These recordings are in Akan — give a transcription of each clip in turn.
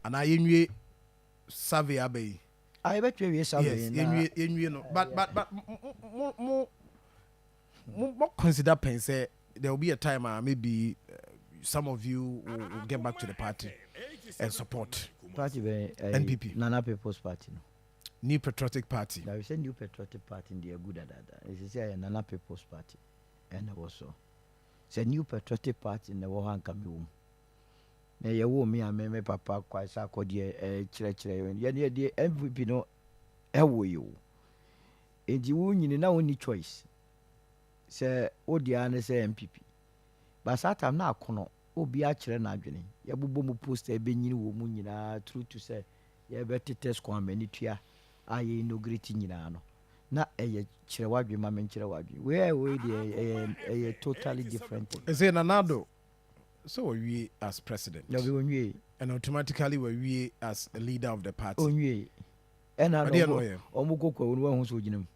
and I envy survey abbey. I bet you survey. Yes, envy no. But more consider say there will be a time maybe some of you will get back to the party and support party NPP. Nana People's Party. New Patriotic Party. Now you say New Patriotic Party, they are good at that. It's a Nana People's Party, and also it's a New Patriotic Party in the Wohan Cameroon. Now you will me and me papa quite so called the chile. Yeah, the MVP no, how you? And you won't know only choice. Say, oh, the answer say MPP. But Satam now kono, oh, be a chile na journey. Ya bubu post a benny woman, true to say, ya better test one many I no greeting no. Na a chirawabi, mamma chirawabi. Where we a totally different thing. Is it Nanado? So we as president. No, we and automatically we as a leader of the party. We and I know Omukoko who's with him.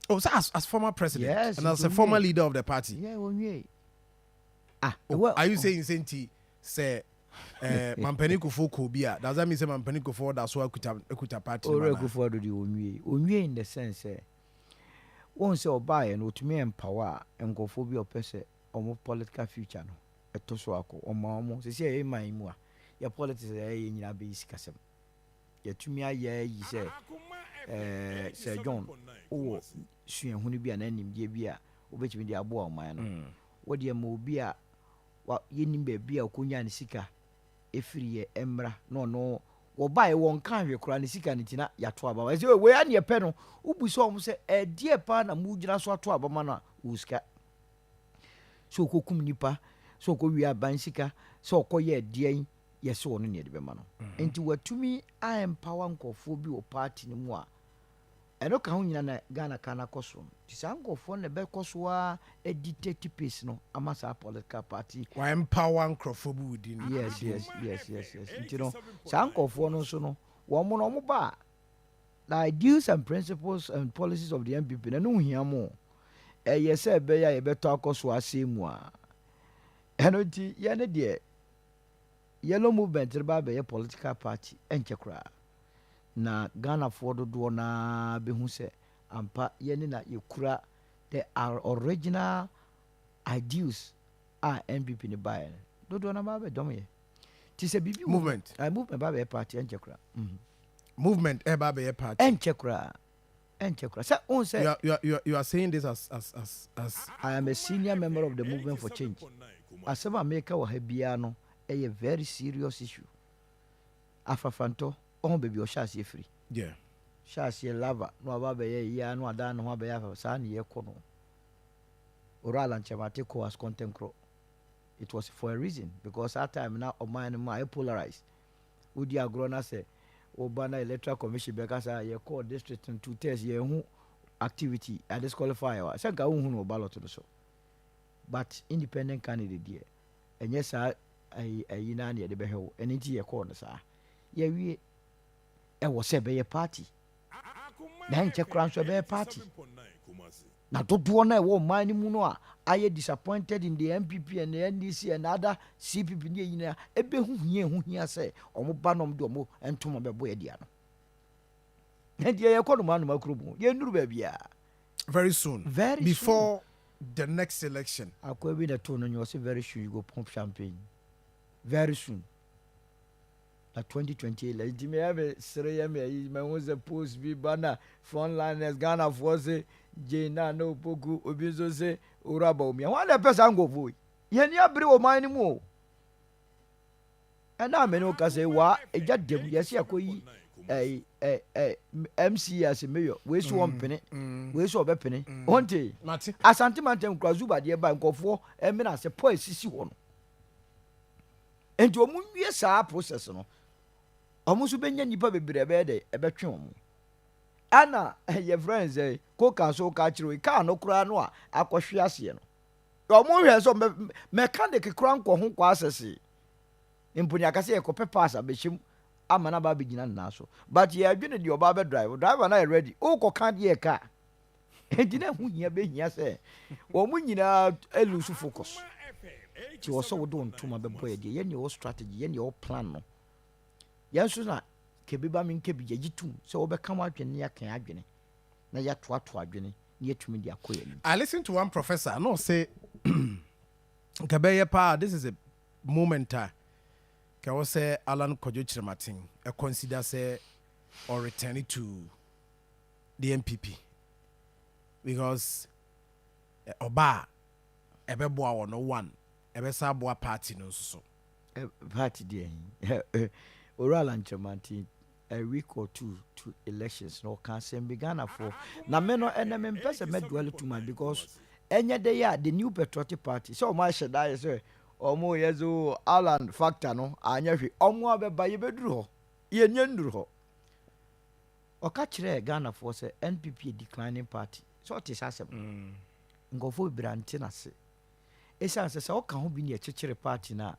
Oh, so as former president, yes, and as a former leader of the party. Yeah, are you saying Senti say Mampeni Kufo Kobia? Does that mean say Mampeni Kufo that's why Kuta party? Or Kufo do the in the sense once or buy and to me empower and go for your person or political future no. A Tosuako or Mammo, say, my mua, your politics in your base casem. Yet to me, I say, Sir John, oh, she and who be an enemy, dear beer, which me the abo man. What dear mo beer, what yin be a cunya and sika, if free embra, no, or buy one kind of cranny sika and tina, yatwaba. I say, where are your penal? Ubu saw say, a dear pan and mujina so twaba mana, uska. So cook nipa. So go we are bansika, so call ye dear, yes, so near the man. And to what to me, I am power for be or party no more. I don't count in Ghana Kana costume. This uncle for the back coswa a detective piece, no, a massa political party. Why empower Crawford within? Yes. You know, Sanko for no so no, one more bar. The ideals and principles and policies of the MPP, and no here more. Yes, sir, bear a better coswa same one. Henry, yana dear yellow movement about a political party and chakra. Na Ghana for the Dwana Behuse and Pa Yenina Yukura, they are original ideals are MPP in the Bayer. Do Dwana Domi. Tis a BB movement. I move about a party and chakra. Movement about a party and chakra. And chakra. So, you are saying this as I am a senior member of the movement for change. As a maker or Hebiano, a very serious issue. Afafanto, oh baby, or shall see free. Yeah. Shall see a lover, no about a year, no done, no about a son, ye kono. Oral and Chamateko was content crow. It was for a reason, because that time now of mine, my polarized. Would you grown as a Obana Electoral Commission because I call district and 2 tests ye who activity I disqualify. I said, go on no ballot to the show. But independent candidate dear. And yes, I near the behel, and into your corner, sir. Yeah, we was a party. Then check crowns a party. Now, don't want to war mine munoa. I am disappointed in the MPP and the NDC and other CPP near a be who here say, or Banum Domo and Toma Boydiano. And ye call man Macrubu, ye knew baby. Very soon. Very before the next election. I could be the tone and you say very soon you go pump champagne. Very soon. Like 2028, like Jimmy have a Sreyame, my was a post be banner, frontliners, Ghana Force, Jana no Poku, Obizo say, Urabo me. One the person go for it. Yenya bri mine more. And now Menoka say, what a jet dem, yes, a MC as a mayor, waste 1 penny, waste of a penny. One day, as Antimantem Krazuba, dear bank of 4, and men as a poet, sissy one. And to a moon, yes, our process. Almost been any puppy bed a bedroom. Anna, your friends say, Coca so catch you, can't no crown, aquashiasian. Your more has some mechanic crown for whom quassi. In Punyakasi, a copper pass a bishop, I'm an ababina naso. But ye have been your barber driver and I ready. Oh, can't ye a car. And didn't who ye be here say, or when you know a loose focus. She was so doing to my boy, any your strategy, any your plan. Yes, na kebiba min kebi yajitum so obeka ma adwene ya kan adwene na ya to adwene na yetumi dia koye ni. I listened to one professor no say kabeye pa this is a moment ka wo say Alan Kojo Chirmatin e consider say or return it to the MPP because oba ebeboa wo no one ebesa boa party no so Party there. Oral and Chamanti a week or two to elections no can send began for na meno enemy person met dwell too much because any day the new patriotic party so much should I say omo yezo Alan factor no anya hwe omo abeba ye beduru ho ye nyanduru ho oka kire Ghana for say NPP a declining party so it is asem ngofo brante na se esa se oka ho bi ne chekere party na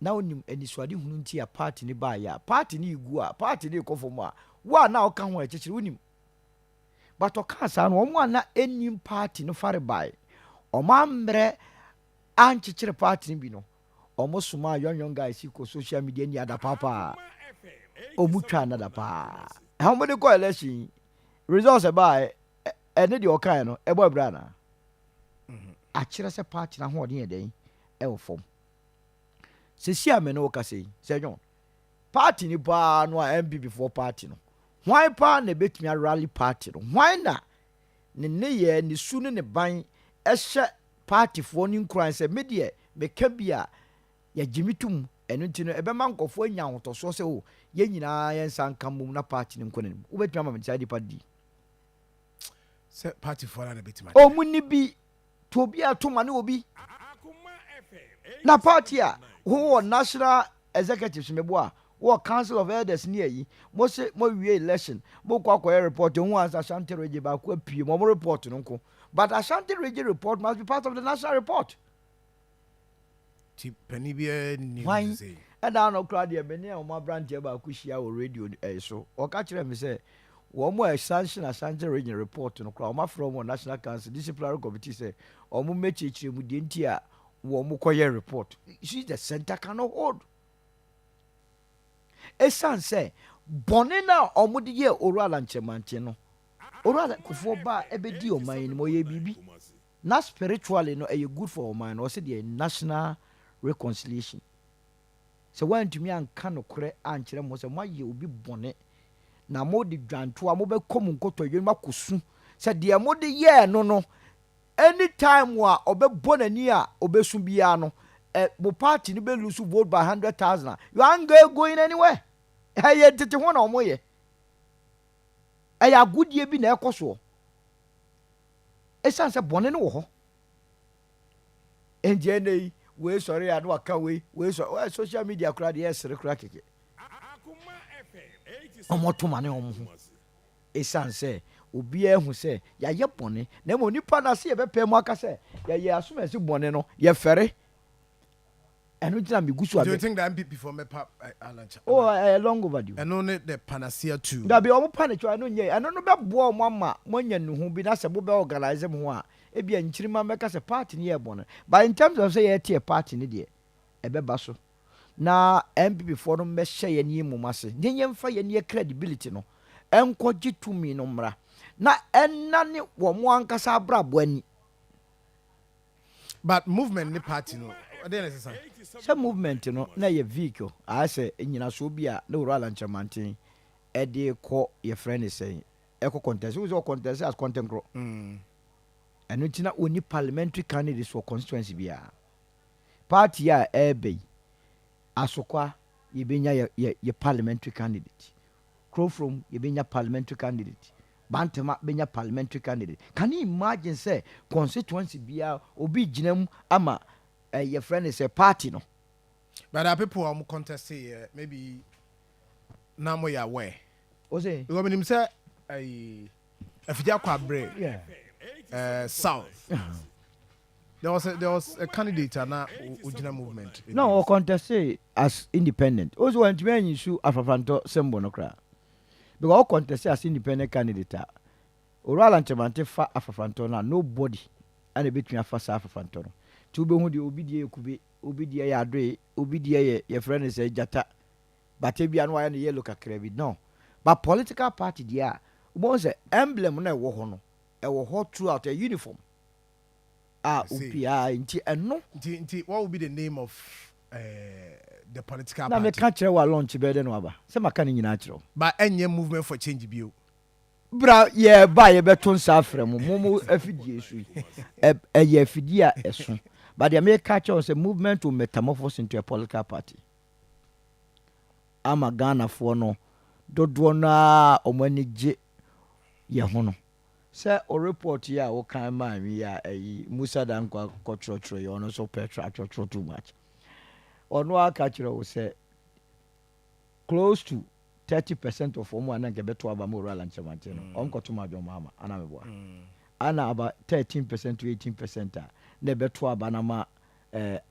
na onim aniswade hunu nti a party ni ba ya party ni igu a party ni kofomu a wa na oka ho chekere onim but oka sa no omo na enim party no fare bai omo ambre anchekere party ni bi no omo suma yon guys ko social media ni ada papa omu twa na da pa how many go election results bai ene de oka no ebo bra na a kire se party na ho de den e wo fom se si ame no ka sei se jon party ni ba no a MPP before party no why pa na betumi a rally party no why na ne ye ne su ne ban ehye party for ni nkran se me de me ka bia ya jimitum eno nti no ebe man nkofo anya hotoso se o ye nyina ye nsan kamum na party ni nkon nim wo betumi ama me side party se party for na betumi o munni bi to bi atoma ne obi na party a who national executives mebo a wo council of elders ni ayi mo se mo wie election mo kwakwa report who answer Ashanti Region ba kwa pie mo report no nko but Ashanti Region report must be part of the national report ti pani bia ni say and down no crowd here many o ma brand ba ku hia o radio so o ka kire me say wo mo sanction Ashanti Region report no crowd o ma from national council disciplinary committee say o mo mechichire mu de nti a wo mo koye report see the center cannot hold esan say bone na omo de ye oral anchemante no oral kofo ba ebedi o man ni mo ye bibi na spiritually no e good for o man no say the national reconciliation so when to me an kan kore ankere mo say mo ye obi bone na mo de dwanto a mo be kom nkoto yenu makosu say de mo de ye no anytime wa obebo nani a obesu bia no bo party ni be lose vote by 100,000 you ain't going anywhere hey tete ho na omoye ya gudie bi na ekoso esan se bone no wo ho enje nei we sorry adu aka we so social media kra de esere kra keke omoto mane omo ho esan se obi ehu se ya ye bone na mo nipa na se ye bepe mu aka se ya ye asoma se bone no ye fere enu tina mi gusu abe. Do you think that MPP for me pap Alancha? Oh, long overdue. And only the panacea too. Da be omo panic I no nye eno no be bo omo ama mo nya nuhu bi na se bo be organize mo ho a e bia nchirima meka se party ne ye bone but in terms of say ye tie party ne de e be ba so na MPP for no me hye ye ni mu ase de ye mfa ye ne credibility no enko gitumi no mra na enane wo mo ankasa brabo ani but movement ni party no dey necessary some movement no na ye vehicle I say nyina so bia na oral anchamantin e de ko ye friend say e ko contest we so contest as content grow eno tina oni parliamentary candidates for constituency bia party a ebe asokwa ye benya ye parliamentary candidate crow from ye benya parliamentary candidate Bantama benya parliamentary candidate. Can you imagine say constituency bia obi ginam ama your friend is a party no? But there are people who contest maybe now we are aware. O say you mean him say Afija Kwabre south. There was a candidate na Ujina movement. No, or contest as independent. Also when to me issue afafanto sembo no kra. Because all contest as independent candidate oral anchemante fa afafanto na nobody and a bit me afa sa afafanto no to be hu de obidie kube obidie ya adwe obidie ye friend is jata but ebia no why no yellow kakra bi no but political party dia won say emblem na ɛwɔ hɔ no ɛwɔ hɔ throughout a uniform upia nti what would be the name of the political party na me ka kyerɛ wa launch be de no aba sɛ maka ne nyina kyerɛ but enye movement for change bio bra ye ba ye beto nsa afrɛ mo afidie su ye afidie a ɛso but the me ka kyerɛ sɛ movement will metamorphose into a political party ama Ghana fo no dodo na omanigye ye ho no sɛ o report ya o kan ma mi ya Musa dan kwa kɔtrɔtrɔ ye ono so petra trɔtrɔ too much ono aka kyerɛ wo sɛ close to 30% of omo ana nke beto aba mo rural nchemante no onkoto ma dwom ama ana meboa ana about 13% to 18% na beto aba na ma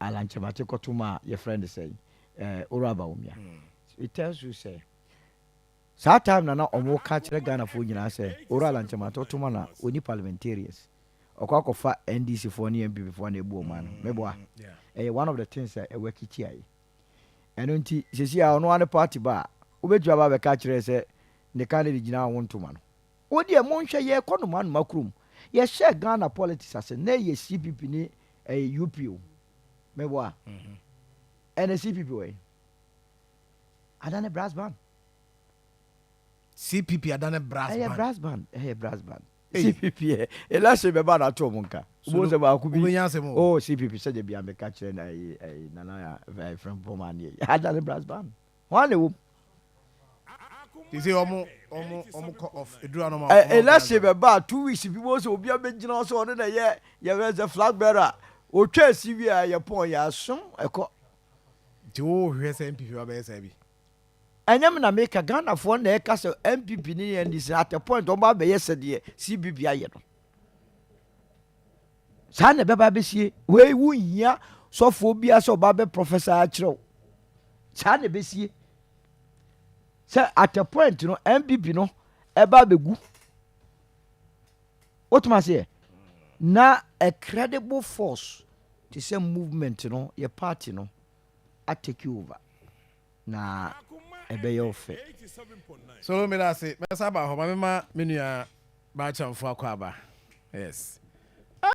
alanchemate koto ma your friend say uraba umia it tells you say that time na omo ka kire Ghana fo nyina say rural nchemate to ma na oni parliamentarians okwakofa NDC fo ne MPP fo na ebu o ma no meboa one of the things e work chi ai eno nti sesi a ono ane party ba obetu aba be ka kire sɛ ne candidate gina won to ma no odi e monhwɛ ye konoma no makrum ye share Ghana politics ase na ye CPP ni UPO meboa ene CPP we adane brass band CPP adane brass band brass band CPP elase be ba na to monka bo se ba ku bi CPP se de bia me ka kire na nana ya from Pomani adane brass band wane wo you say omo off edura no ma let's say be 2 weeks people so obi abegina so on na ye was a flag bearer o twa CV a ye pon ya asom ekọ ti wo hwe se MPP wa be say bi anyam na make Ghana for na e ka so MPP ni and this at a point o ba be ye se de CBB aye no sa na be ba be sie we wu hia so fo bia so ba be professor a kire sa na be sie say at a point no MPP no eba begu what must say na a credible force to say movement no your party no I take you over na ebe your fe so me da say me saba ho ma me nua ba chamfo akwa ba yes